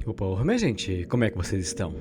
Opa, minha gente, como é que vocês estão?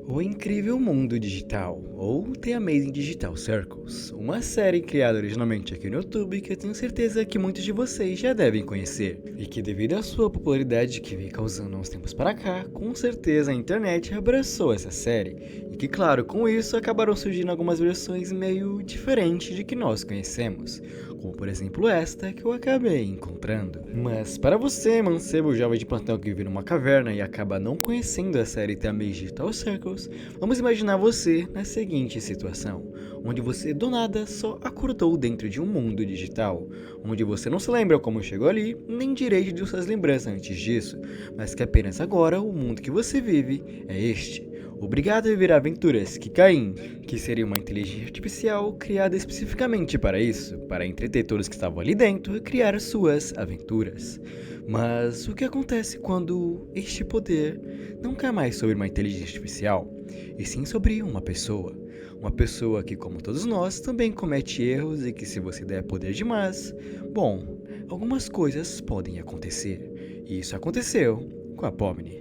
O Incrível Mundo Digital, ou The Amazing Digital Circles, uma série criada originalmente aqui no YouTube que eu tenho certeza que muitos de vocês já devem conhecer, e que devido à sua popularidade que vem causando uns tempos para cá, com certeza a internet abraçou essa série, e que claro, com isso acabaram surgindo algumas versões meio diferentes de que nós conhecemos, como por exemplo esta que eu acabei encontrando. Mas para você, mancebo jovem de plantão que vive numa caverna e acaba não conhecendo a série The Amazing Digital Circles, vamos imaginar você na seguinte situação, onde você do nada só acordou dentro de um mundo digital, onde você não se lembra como chegou ali, nem direito de suas lembranças antes disso, mas que apenas agora o mundo que você vive é este. Obrigado a viver aventuras que Caim, que seria uma inteligência artificial criada especificamente para isso, para entreter todos que estavam ali dentro e criar suas aventuras. Mas o que acontece quando este poder não cai mais sobre uma inteligência artificial, e sim sobre uma pessoa? Uma pessoa que, como todos nós, também comete erros e que se você der poder demais, bom, algumas coisas podem acontecer. E isso aconteceu com a Pomni.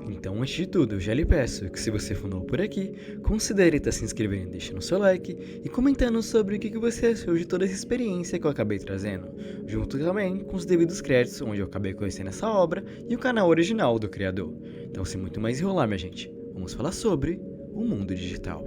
Então, antes de tudo, eu já lhe peço que se você for novo por aqui, considere estar se inscrevendo e deixando seu like e comentando sobre o que você achou de toda essa experiência que eu acabei trazendo, junto também com os devidos créditos onde eu acabei conhecendo essa obra e o canal original do criador. Então, sem muito mais enrolar, minha gente, vamos falar sobre o mundo digital.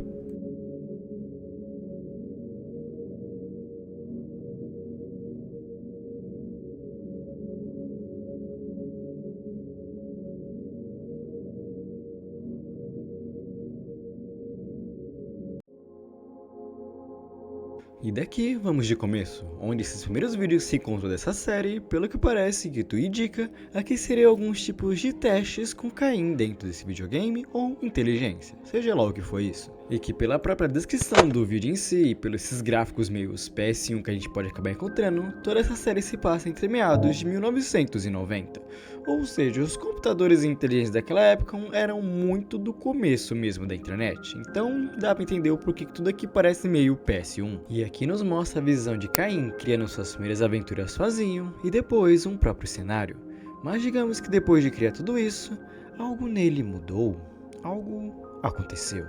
E daqui vamos de começo, onde esses primeiros vídeos se encontram dessa série, pelo que parece que tu indica, aqui seriam alguns tipos de testes com Caim dentro desse videogame ou inteligência, seja lá o que for isso. E que pela própria descrição do vídeo em si, e pelos esses gráficos meio PS1 que a gente pode acabar encontrando, toda essa série se passa entre meados de 1990. Ou seja, os computadores inteligentes daquela época eram muito do começo mesmo da internet, então dá pra entender o porquê que tudo aqui parece meio PS1. E aqui nos mostra a visão de Caim criando suas primeiras aventuras sozinho e depois um próprio cenário. Mas digamos que depois de criar tudo isso, algo nele mudou, algo aconteceu.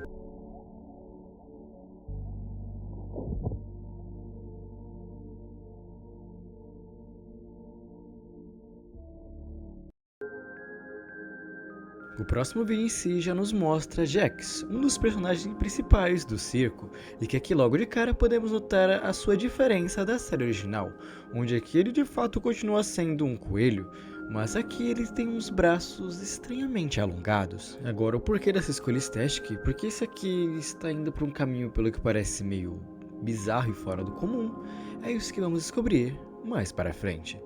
O próximo vídeo em si já nos mostra Jax, um dos personagens principais do circo, e que aqui logo de cara podemos notar a sua diferença da série original, onde aqui ele de fato continua sendo um coelho, mas aqui ele tem uns braços estranhamente alongados. Agora, o porquê dessa escolha estética? Porque esse aqui está indo por um caminho pelo que parece meio bizarro e fora do comum, é isso que vamos descobrir mais para frente.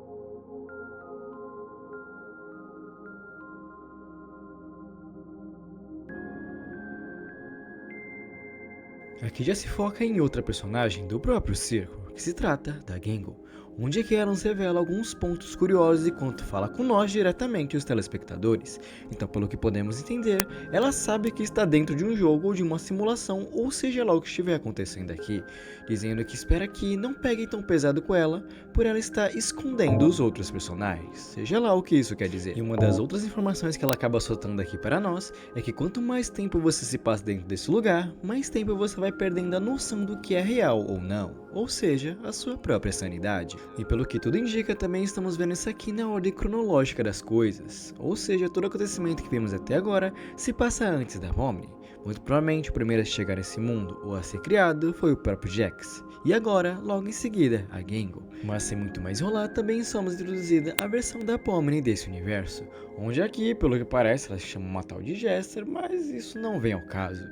Aqui já se foca em outra personagem do próprio circo, que se trata da Gengo, onde aqui ela nos revela alguns pontos curiosos enquanto fala com nós diretamente, os telespectadores. Então, pelo que podemos entender, ela sabe que está dentro de um jogo ou de uma simulação, ou seja lá o que estiver acontecendo aqui, dizendo que espera que não peguem tão pesado com ela, por ela estar escondendo os outros personagens, seja lá o que isso quer dizer. E uma das outras informações que ela acaba soltando aqui para nós é que quanto mais tempo você se passa dentro desse lugar, mais tempo você vai perdendo a noção do que é real ou não, ou seja, a sua própria sanidade. E pelo que tudo indica, também estamos vendo isso aqui na ordem cronológica das coisas, ou seja, todo acontecimento que vimos até agora se passa antes da Pomni. Muito provavelmente o primeiro a chegar a esse mundo ou a ser criado foi o próprio Jax, e agora, logo em seguida, a Gengo. Mas sem muito mais enrolar, também somos introduzida a versão da Pomni desse universo, onde aqui, pelo que parece, ela se chama uma tal de Jester, mas isso não vem ao caso.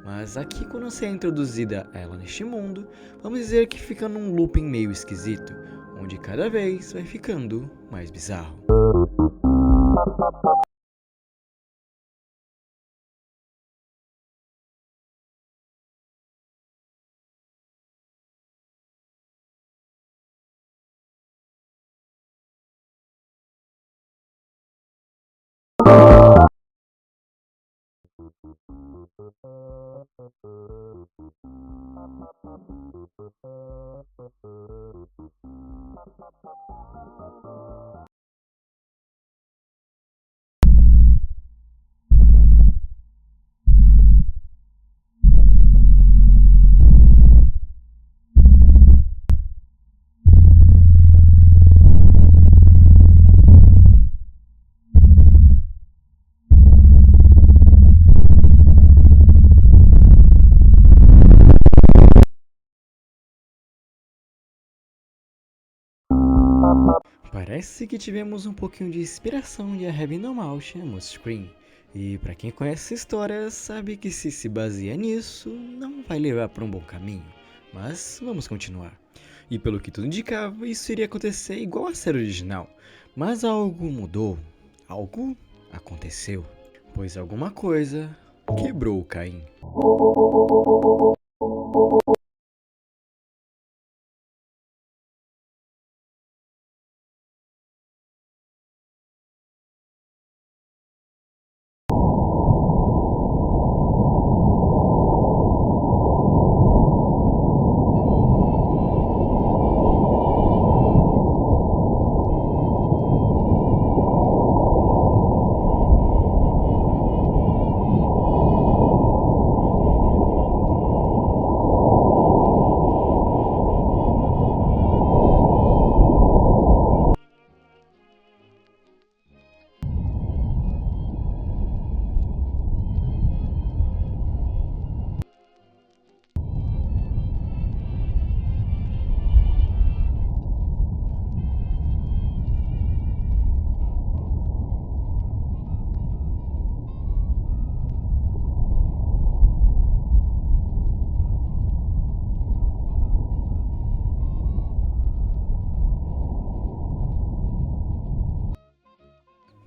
Mas aqui, quando você é introduzida a ela neste mundo, vamos dizer que fica num looping meio esquisito, onde cada vez vai ficando mais bizarro. Parece que tivemos um pouquinho de inspiração de A Heaven No Mouth no Scream. E para quem conhece essa história, sabe que se baseia nisso, não vai levar para um bom caminho. Mas vamos continuar. E pelo que tudo indicava, isso iria acontecer igual a série original. Mas algo mudou. Algo aconteceu. Pois alguma coisa quebrou o Caim.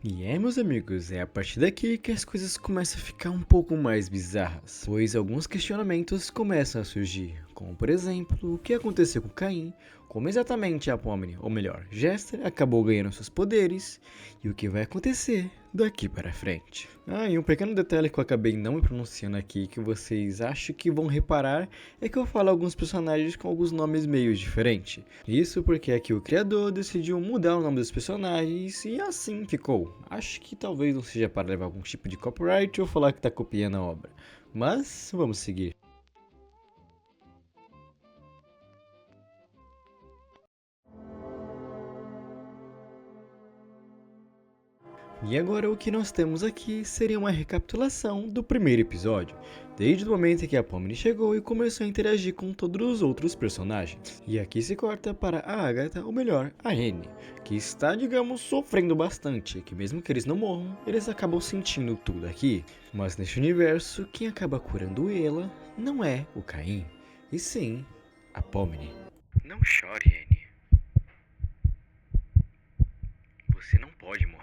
E meus amigos, é a partir daqui que as coisas começam a ficar um pouco mais bizarras, pois alguns questionamentos começam a surgir, como por exemplo, o que aconteceu com Caim, como exatamente a Pomni, ou melhor, Jester, acabou ganhando seus poderes, e o que vai acontecer daqui para frente. E um pequeno detalhe que eu acabei não me pronunciando aqui, que vocês acham que vão reparar, é que eu falo alguns personagens com alguns nomes meio diferentes. Isso porque aqui o criador decidiu mudar o nome dos personagens e assim ficou. Acho que talvez não seja para levar algum tipo de copyright ou falar que tá copiando a obra. Mas vamos seguir. E agora o que nós temos aqui seria uma recapitulação do primeiro episódio, desde o momento em que a Pomni chegou e começou a interagir com todos os outros personagens. E aqui se corta para a Agatha, ou melhor, a Anne, que está, digamos, sofrendo bastante, que mesmo que eles não morram, eles acabam sentindo tudo aqui. Mas neste universo, quem acaba curando ela não é o Caim, e sim a Pomni. Não chore, Anne. Você não pode morrer.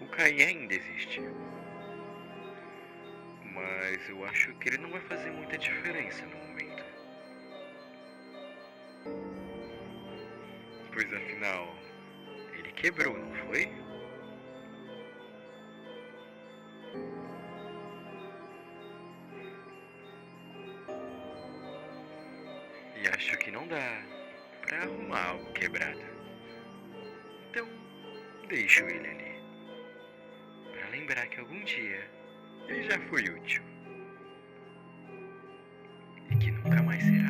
O Caim ainda existe. Mas eu acho que ele não vai fazer muita diferença no momento. Pois afinal, ele quebrou, não foi? E acho que não dá pra arrumar algo quebrado. Então, deixo ele ali. Pra lembrar que algum dia ele já foi útil. E que nunca mais será.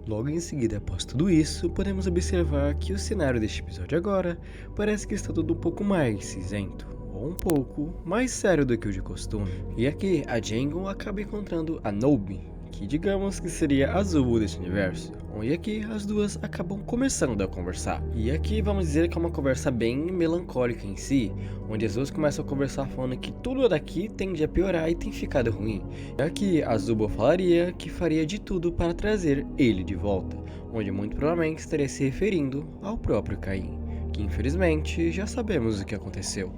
Logo em seguida, após tudo isso, podemos observar que o cenário deste episódio agora parece que está tudo um pouco mais cinzento, ou um pouco mais sério do que o de costume. E aqui, a Jango acaba encontrando a Nobi, que digamos que seria a Zubo desse universo, onde aqui as duas acabam começando a conversar. E aqui vamos dizer que é uma conversa bem melancólica em si, onde as duas começam a conversar falando que tudo daqui tende a piorar e tem ficado ruim. E aqui a Zubo falaria que faria de tudo para trazer ele de volta, onde muito provavelmente estaria se referindo ao próprio Caim, que infelizmente já sabemos o que aconteceu.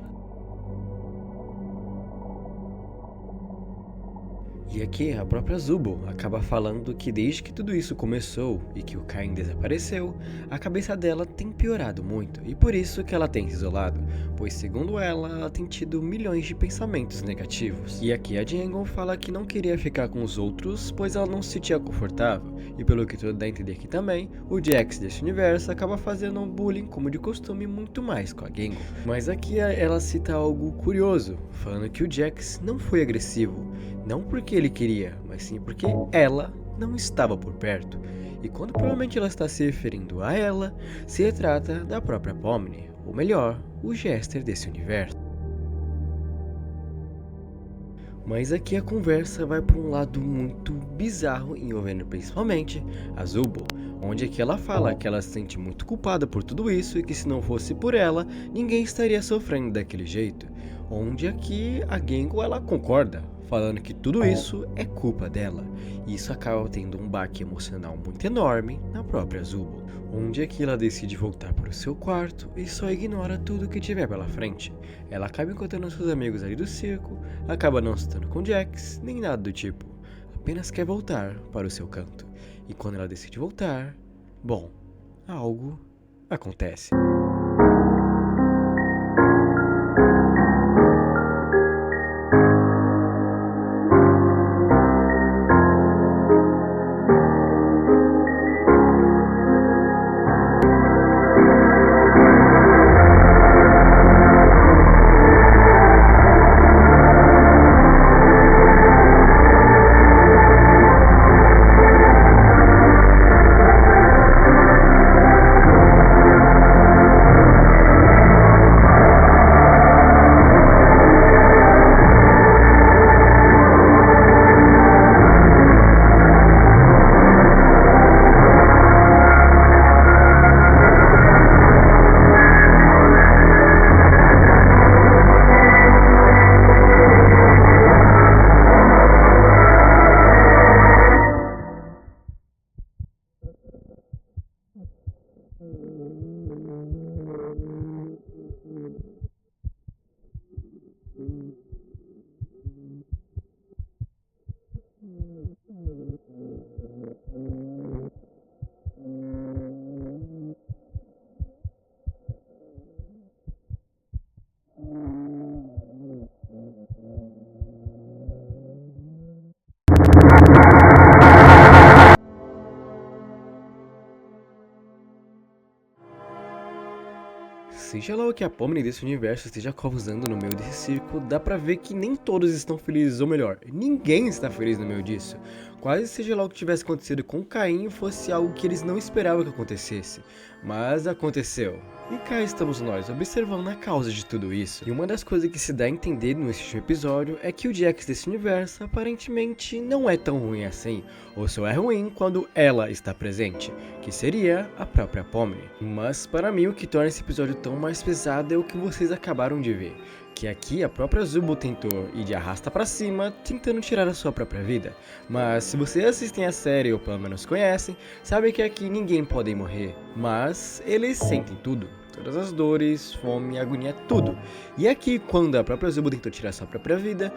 E aqui a própria Zubo acaba falando que desde que tudo isso começou e que o Caim desapareceu, a cabeça dela tem piorado muito e por isso que ela tem se isolado, pois segundo ela tem tido milhões de pensamentos negativos. E aqui a Jango fala que não queria ficar com os outros, pois ela não se sentia confortável, e pelo que tudo dá a entender aqui também, o Jax desse universo acaba fazendo um bullying como de costume muito mais com a Jango. Mas aqui ela cita algo curioso, falando que o Jax não foi agressivo, não porque ele queria, mas sim porque ela não estava por perto. E quando provavelmente ela está se referindo a ela, se trata da própria Pomni, ou melhor, o Jester desse universo. Mas aqui a conversa vai para um lado muito bizarro, envolvendo principalmente a Zubo, onde aqui ela fala que ela se sente muito culpada por tudo isso e que se não fosse por ela, ninguém estaria sofrendo daquele jeito. Onde aqui a Jango ela concorda, falando que tudo isso é culpa dela, e isso acaba tendo um baque emocional muito enorme na própria Zubo, onde aqui ela decide voltar para o seu quarto e só ignora tudo que tiver pela frente. Ela acaba encontrando seus amigos ali do circo, acaba não se dando com Jax, nem nada do tipo, apenas quer voltar para o seu canto. E quando ela decide voltar, bom, algo acontece. Seja lá o que a Pomni desse universo esteja causando no meio desse circo, dá pra ver que nem todos estão felizes, ou melhor, ninguém está feliz no meio disso. Quase seja lá o que tivesse acontecido com Caim fosse algo que eles não esperavam que acontecesse, mas aconteceu. E cá estamos nós, observando a causa de tudo isso. E uma das coisas que se dá a entender nesse episódio é que o Jax desse universo aparentemente não é tão ruim assim, ou só é ruim quando ela está presente, que seria a própria Pomni. Mas para mim o que torna esse episódio tão mais pesado é o que vocês acabaram de ver, que aqui a própria Zubo tentou ir de arrasta pra cima, tentando tirar a sua própria vida. Mas se vocês assistem a série ou pelo menos conhecem, sabem que aqui ninguém pode morrer, mas eles sentem tudo. Todas as dores, fome, agonia, tudo. E aqui, quando a própria Zubo tentou tirar sua própria vida,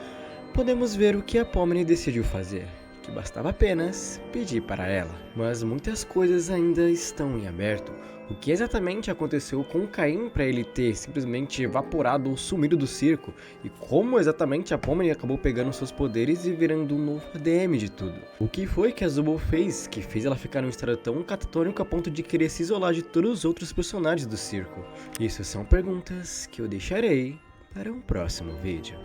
podemos ver o que a Pomni decidiu fazer, que bastava apenas pedir para ela. Mas muitas coisas ainda estão em aberto. O que exatamente aconteceu com o Caim para ele ter simplesmente evaporado ou sumido do circo? E como exatamente a Pomni acabou pegando seus poderes e virando um novo ADM de tudo? O que foi que a Zubo fez que fez ela ficar num estado tão catatônico a ponto de querer se isolar de todos os outros personagens do circo? Isso são perguntas que eu deixarei para um próximo vídeo.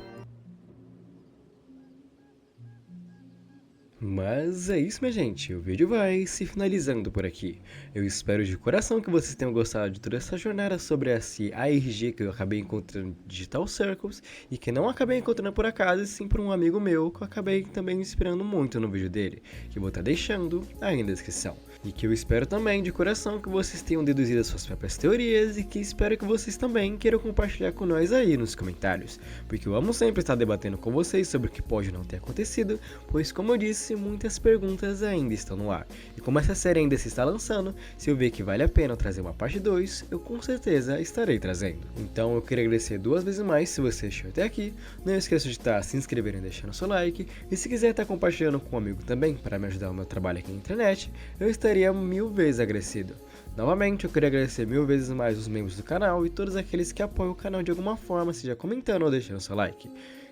Mas é isso, minha gente. O vídeo vai se finalizando por aqui. Eu espero de coração que vocês tenham gostado de toda essa jornada sobre esse ARG que eu acabei encontrando no Digital Circles e que não acabei encontrando por acaso, e sim por um amigo meu que eu acabei também me inspirando muito no vídeo dele, que eu vou estar deixando aí na descrição. E que eu espero também de coração que vocês tenham deduzido as suas próprias teorias e que espero que vocês também queiram compartilhar com nós aí nos comentários, porque eu amo sempre estar debatendo com vocês sobre o que pode não ter acontecido, pois como eu disse, muitas perguntas ainda estão no ar. E como essa série ainda se está lançando, se eu ver que vale a pena trazer uma parte 2, eu com certeza estarei trazendo. Então eu queria agradecer 2 vezes mais se você chegou até aqui, não esqueça de estar se inscrevendo e deixando seu like, e se quiser estar compartilhando com um amigo também para me ajudar no meu trabalho aqui na internet, eu estaria 1000 vezes agradecido. Novamente, eu queria agradecer 1000 vezes mais os membros do canal e todos aqueles que apoiam o canal de alguma forma, seja comentando ou deixando seu like.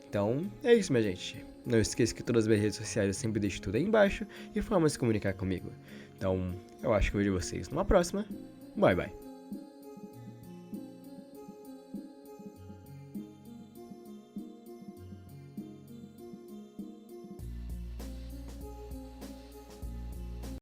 Então, é isso, minha gente. Não esqueça que todas as minhas redes sociais eu sempre deixo tudo aí embaixo e formas de se comunicar comigo. Então, eu acho que eu vejo vocês numa próxima. Bye, bye.